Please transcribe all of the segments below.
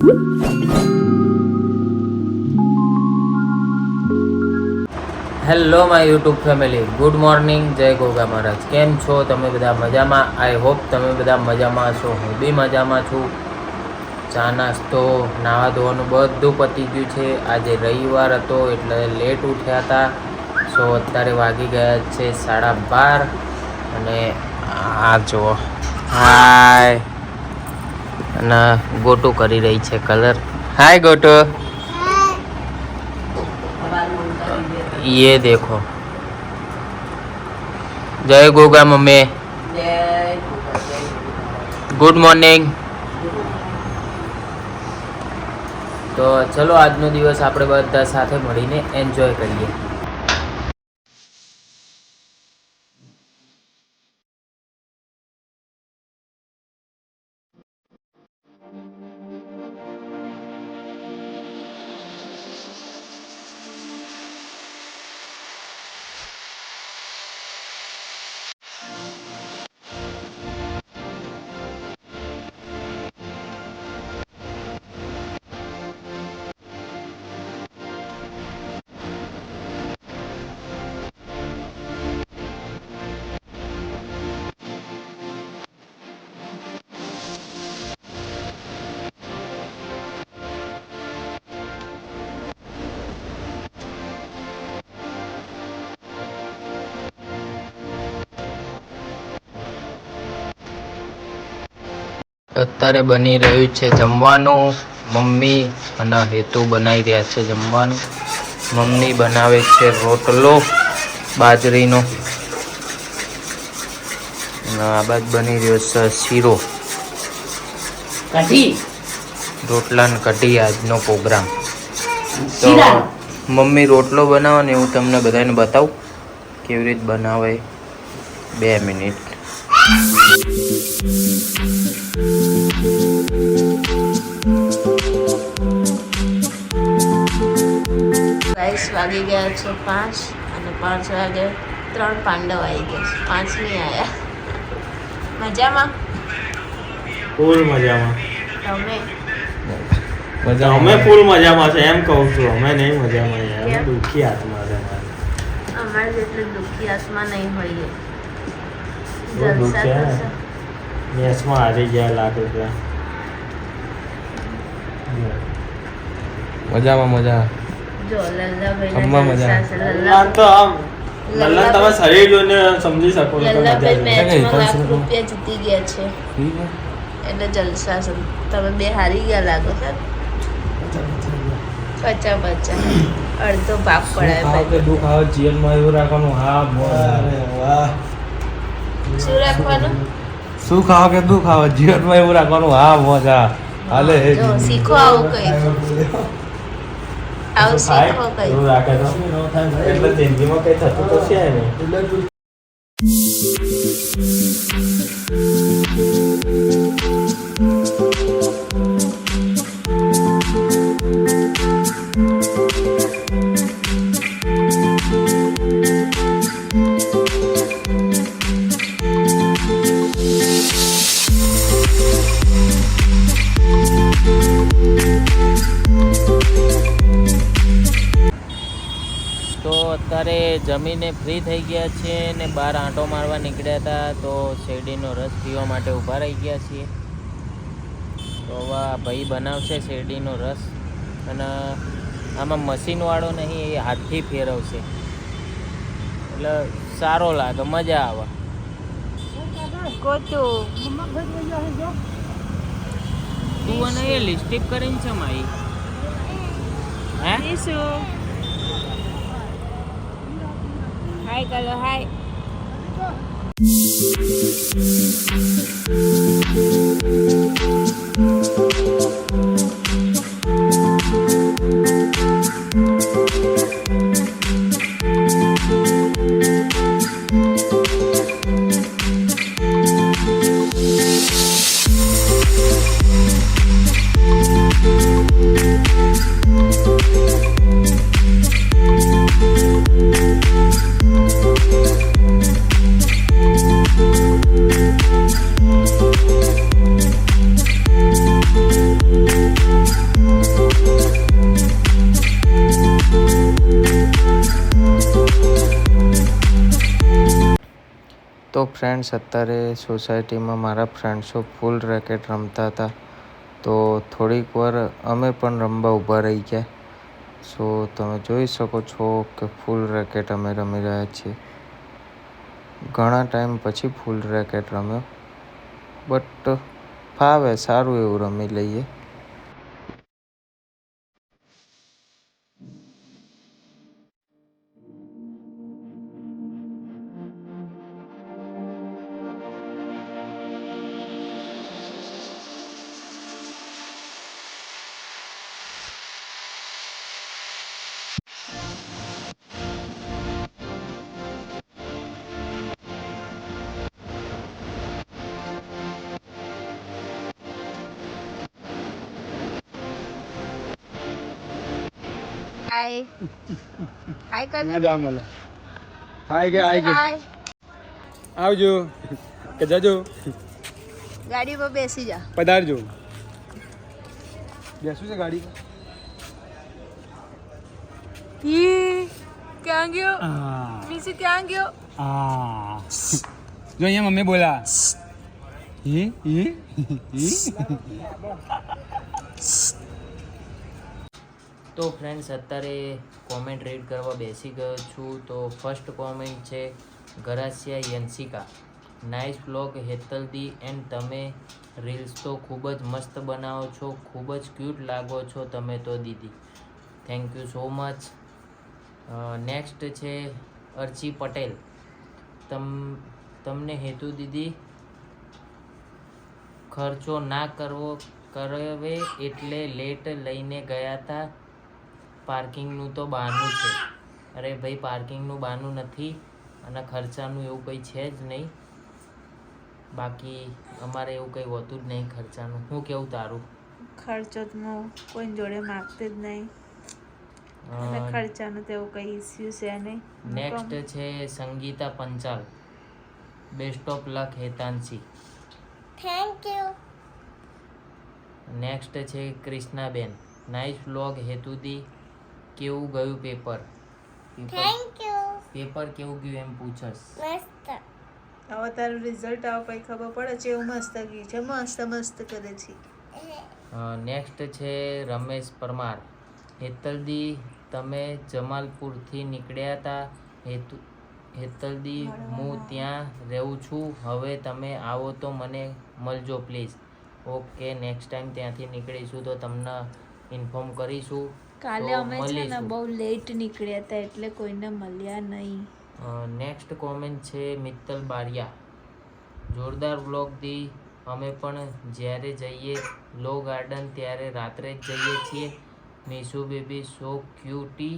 Hello my YouTube family, good morning, જય ગોગા મહારાજ. કેમ છો તમે બધા? મજામાં? આઈ હોપ તમે બધા મજામાં છો. હું બી મજામાં છું. ચા નાસ્તો નાવા ધોવાનું બધું પતી ગયું છે. આજે રવિવાર હતો એટલે લેટ ઉઠ્યા હતા. સો અત્યારે વાગી ગયા છે 12:30 અને આ જુઓ હાય અને ગોટું કરી રહી છે કલર. હાય ગોટુ, ये देखो. जय गोगा मम्मी, गुड मॉर्निंग. તો ચલો આજનો દિવસ આપણે બધા સાથે મળીને એન્જોય કરીએ. અત્યારે બની રહ્યું છે જમવાનું. મમ્મી અને હેતુ બનાવી રહ્યા છે જમવાનું. મમ્મી બનાવે છે રોટલો બાજરીનો અને આ બાદ બની રહ્યો છે શીરો, કઢી, રોટલા ને કઢી. આજનો પ્રોગ્રામ તો મમ્મી રોટલો બનાવે ને હું તમને બધાને બતાવું કેવી રીતે બનાવે. 2 મિનિટ. ગાઈસ વાગી ગયા છે 5 અને 5 વાગે 3 પાંડવ આવી ગયા છે. 5 નહીં આવ્યા. મજામાં? ફૂલ મજામાં. તમે? અમે ફૂલ મજામાં છે એમ કહું છું. અમે નહીં મજામાં યાર. દુખી આત્મા છે અમારે જેટલું દુખી આત્મા નહીં હોય. મેચમાં હારી ગયા લાખ રૂપિયા. મજામાં મજા. જો અમ્મા મજા. લલ્લા તો આમ લલ્લા તમે શરીર જોઈને સમજી શકો છો. લલ્લાભાઈ મેચમાં લાખ રૂપિયા જીતી ગયા છે એટલે જલસા છે. તમે બે હારી ગયા લાગો છો. 50-50 અડધો ભાગ પડાય. દુઃખ આવે જીવનમાં એવું રાખવાનું. હા વાહ. શું રાખવાનું? શું ખાવ કે દુઃખ આવે જીવનમાં એવું રાખવાનું. હા મજા હાલે. જો શીખો આવું કઈ. આવું શીખો કઈ. એવું રાખે તો એટલે જિંદગીમાં કઈ થતું તો છે નહીં. તો અત્યારે જમીને ફ્રી થઈ ગયા છે ને બહાર આંટો મારવા નીકળ્યા હતા. તો શેરડીનો રસ પીવા માટે ઊભા રહી ગયા છીએ. તો હવે આ ભાઈ બનાવશે શેરડીનો રસ અને આમાં મશીનવાળો નહીં, એ હાથથી ફેરવશે એટલે સારો લાગે, મજા આવે. તું અને એ લિપસ્ટિક કરીને છે મારી. હે હાય કરો હાય. ફ્રેન્ડ્સ અત્યારે સોસાયટીમાં મારા ફ્રેન્ડ્સો ફૂલ રેકેટ રમતા હતા, તો થોડીક વાર અમે પણ રમવા ઊભા રહી ગયા. સો તમે જોઈ શકો છો કે ફૂલ રેકેટ અમે રમી રહ્યા છીએ. ઘણા ટાઈમ પછી ફૂલ રેકેટ રમ્યો, બટ ફાવે, સારું એવું રમી લઈએ. હાય હાય કર હાય. આવજો કે જજો, ગાડી પર બેસી જા. પધારજો. બેસું છે ગાડી પર. ક્યાં ગયો નીસી? ક્યાં ગયો? જો અહીંયા મમ્મી બોલા. તો ફ્રેન્ડ્સ અત્યારે કોમેન્ટ રીડ કરવા બેસી ગયો છું. તો ફર્સ્ટ કોમેન્ટ છે ગરાસિયા યંશિકા, નાઇસ બ્લોગ હેતલદી એન્ડ તમે રીલ્સ તો ખૂબ જ મસ્ત બનાવો છો, ખૂબ જ ક્યુટ લાગો છો તમે તો દીદી. Thank you so much. Next છે અર્ચી પટેલ, તમને હેતુ દીદી ખર્ચો ના કરવે એટલે લેટ લઈને ગયા હતા. પાર્કિંગનું તો બહાનું છે. અરે ભાઈ, પાર્કિંગનું બહાનું નથી અને ખર્ચાનું એવું કંઈ છે જ નહીં. બાકી અમારે એવું કંઈ હોતું જ નહીં ખર્ચાનું. શું કેવું તારું? ખર્ચો તો કોઈ જોડે માગતી જ નહીં, અને ખર્ચાનું તો એવું કંઈ ઇસ્યુ છે નહીં. નેક્સ્ટ છે Sangeeta Panchal, best of luck Hetanshi. Thank you. Next છે ક્રિષ્નાબેન, નાઇસ વ્લોગ હેતુદી, કેવું ગયું પેપર? Thank you. પેપર કેવું ગયું એમ પૂછસ. મસ્ત. હવે તારું રિઝલ્ટ આવો પછી ખબર પડે છે. એવું મસ્ત ગયું છે, મસ્ત મસ્ત કરે છે. નેક્સ્ટ છે રમેશ પરમાર, હેતલદી તમે જમાલપુરથી નીકળ્યા હતા. હેતલદી હું ત્યાં રહું છું, હવે તમે આવો તો મને મળજો પ્લીઝ. ઓકે, નેક્સ્ટ ટાઈમ ત્યાંથી નીકળીશું તો તમને ઇન્ફોર્મ કરીશું. કાલે તો અમે છે ને મળીશું. બહુ લેટ નીકળ્યા હતા એટલે કોઈને મળ્યા નહીં. નેક્સ્ટ કોમેન્ટ છે મિત્તલ બારિયા, જોરદાર વ્લોગ દી. અમે પણ જ્યારે જઈએ લો ગાર્ડન ત્યારે રાત્રે જ જઈએ છીએ. Mishu baby so cutie,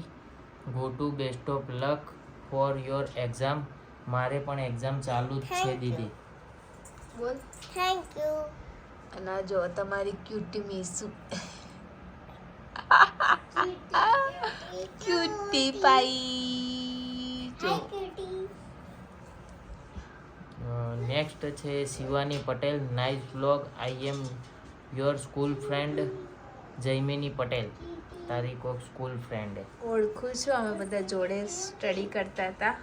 go to best of luck for your exam. મારે પણ એક્ઝામ ચાલુ જ છે દીદી. બોલ થેન્ક યુ. અને જો તમારી ક્યુટી મીસુ, ક્યુટી પાઈ જો. નેક્સ્ટ છે Shivani Patel, nice vlog. I am your school friend Jaimini Patel. તારી કોઈક સ્કૂલ ફ્રેન્ડ ઓળખું છું, અમે બધા જોડે સ્ટડી કરતા હતા.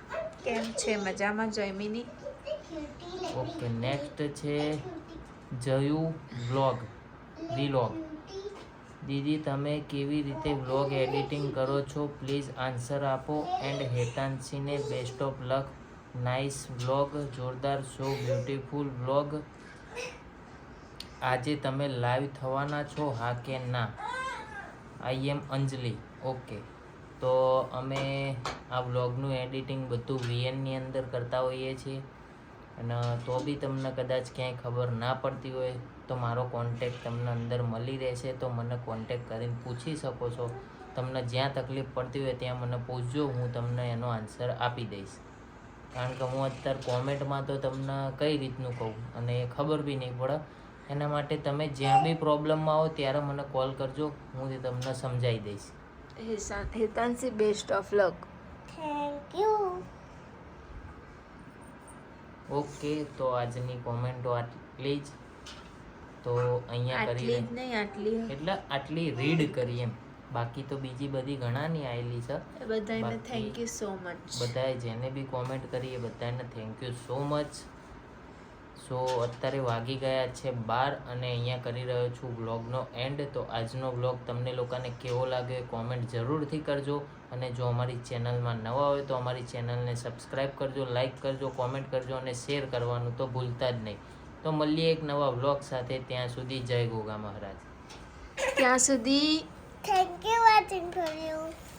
કેમ છે? મજામાં જયમિની? ઓકે. નેક્સ્ટ છે જયુ વ્લોગ વ્લોગ, દીદી તમે કેવી રીતે વ્લોગ એડિટિંગ કરો છો? પ્લીઝ આન્સર આપો. એન્ડ હેતાંશીને best of luck, nice vlog, જોરદાર સો બ્યુટીફુલ વ્લોગ. આજે તમે લાઈવ થવાના છો, હા કે ના? આઈ એમ અંજલિ. ઓકે, તો અમે આ વ્લોગનું એડિટિંગ બધું VNની અંદર કરતા હોઈએ છીએ. અને તો બી તમને કદાચ ક્યાંય ખબર ના પડતી હોય તો મારો કોન્ટેક તમને અંદર મળી રહેશે, તો મને કોન્ટેક કરીને પૂછી શકો છો. તમને જ્યાં તકલીફ પડતી હોય ત્યાં મને પૂછજો, હું તમને એનો આન્સર આપી દઈશ. કારણ કે હું અત્યારે કોમેન્ટમાં તો તમને કઈ રીતનું કહું અને ખબર બી નહીં પડે. એના માટે તમે જ્યાં બી પ્રોબ્લેમમાં આવો ત્યારે મને કોલ કરજો, હું તમને સમજાવી દઈશ. Hetanshi best of luck. Thank you. Okay, તો આજની કોમેન્ટો આટલી જ. તો અહીંયા આટલી કરી જ નહીં, આટલી એટલે આટલી રીડ કરી એમ. બાકી તો બીજી બધી ઘણાની આવેલી છે. એ બધાને બાકી થેન્ક યુ સો મચ. બધાએ જેને બી કોમેન્ટ કરી એ બધાને થેન્ક યુ સો મચ. સો અત્યારે વાગી ગયા છે 12 અને અહીંયા કરી રહ્યો છું વ્લોગનો એન્ડ. તો આજનો વ્લોગ તમને લોકોને કેવો લાગ્યો એ કોમેન્ટ જરૂરથી કરજો. અને જો અમારી ચેનલમાં નવા હોય તો અમારી ચેનલને સબસ્ક્રાઈબ કરજો, લાઈક કરજો, કોમેન્ટ કરજો અને શેર કરવાનું તો ભૂલતા જ નહીં. તો મળીએ એક નવા વ્લોગ સાથે. ત્યાં સુધી જય ગોગા મહારાજ. ત્યાં સુધી Thank you for watching.